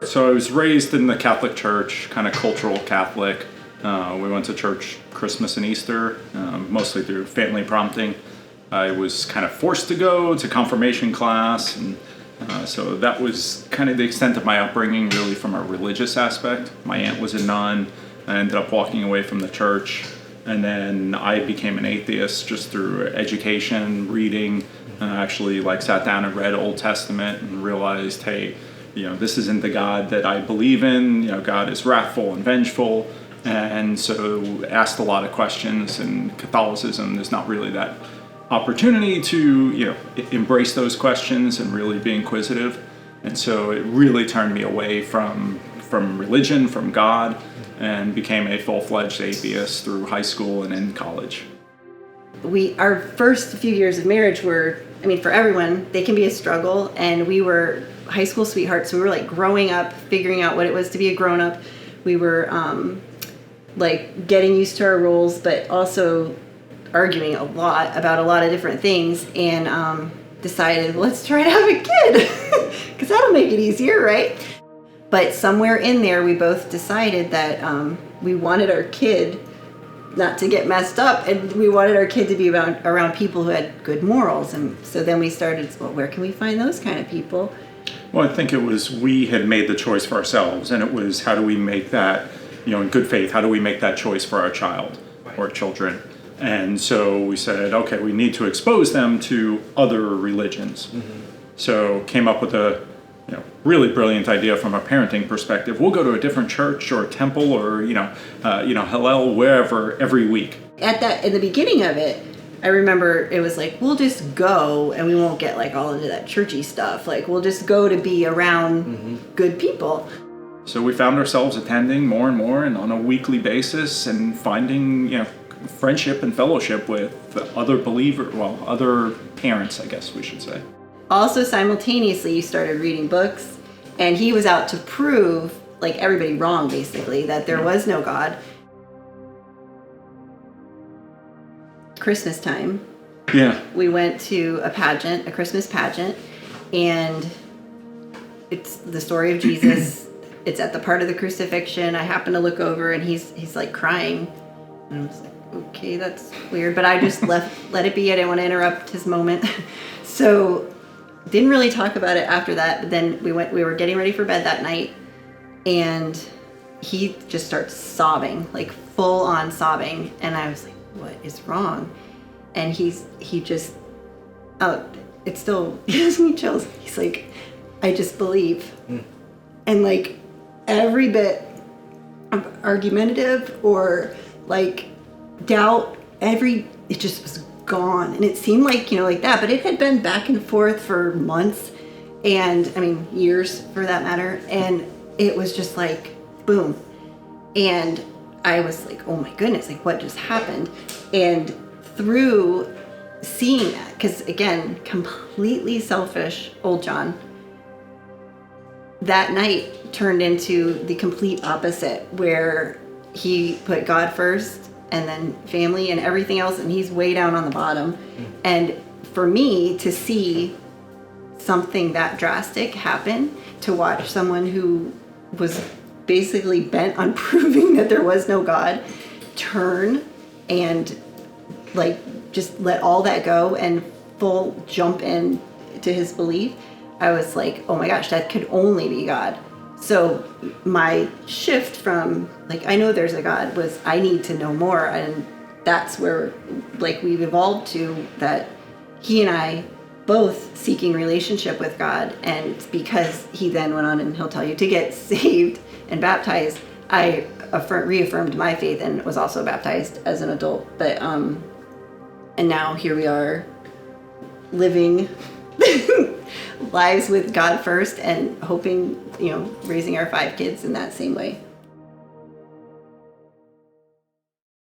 So I was raised in the Catholic Church, kind of cultural Catholic. We went to church Christmas and Easter, mostly through family prompting. I was kind of forced to go to confirmation class, and so that was kind of the extent of my upbringing, really from a religious aspect. My aunt was a nun. I ended up walking away from the church, and then I became an atheist just through education, reading. Actually, sat down and read Old Testament and realized, hey, this isn't the God that I believe in. God is wrathful and vengeful. And so asked a lot of questions. And Catholicism, there's not really that opportunity to, embrace those questions and really be inquisitive. And so it really turned me away from religion, from God, and became a full-fledged atheist through high school and in college. Our first few years of marriage were, for everyone, they can be a struggle. And we were high school sweethearts. So we were growing up, figuring out what it was to be a grown-up. We were getting used to our roles, but also arguing a lot about a lot of different things, and decided, let's try to have a kid because that'll make it easier, right? But somewhere in there, we both decided that we wanted our kid not to get messed up, and we wanted our kid to be around people who had good morals. And so then we started, well, where can we find those kind of people? Well, I think it was, we had made the choice for ourselves, and it was, how do we make that, in good faith, how do we make that choice for our child or children? And so we said, okay, we need to expose them to other religions. Mm-hmm. So came up with a really brilliant idea from a parenting perspective. We'll go to a different church or temple or, Hillel, wherever, every week. In the beginning of it, I remember it was we'll just go and we won't get all into that churchy stuff. We'll just go to be around good people. So we found ourselves attending more and more and on a weekly basis and finding, friendship and fellowship with other other parents, I guess we should say. Also, simultaneously, you started reading books, and he was out to prove, everybody wrong, basically, that there was no God. Christmas time. Yeah. We went to a Christmas pageant, and it's the story of Jesus. It's at the part of the crucifixion. I happen to look over, and he's crying, and I was okay, that's weird, but I just let it be. I didn't want to interrupt his moment. So didn't really talk about it after that. But then we were getting ready for bed that night, and he just starts sobbing, full on sobbing. And I was like, what is wrong? And he just, it still gives me chills. He's like, I just believe. And every bit of argumentative or doubt, it just was gone. And it seemed like that, but it had been back and forth for months, and years for that matter. And it was just boom. And I was oh my goodness, what just happened? And through seeing that, because again, completely selfish old John, that night turned into the complete opposite, where he put God first and then family and everything else, and he's way down on the bottom. And for me to see something that drastic happen, to watch someone who was basically bent on proving that there was no God turn and just let all that go and full jump in to his belief, I was oh my gosh, that could only be God. So my shift from I know there's a God was I need to know more, and that's where we've evolved to, that he and I both seeking relationship with God. And because he then went on, and he'll tell you, to get saved and baptized, I reaffirmed my faith and was also baptized as an adult. But and now here we are living lives with God first and hoping, raising our 5 kids in that same way.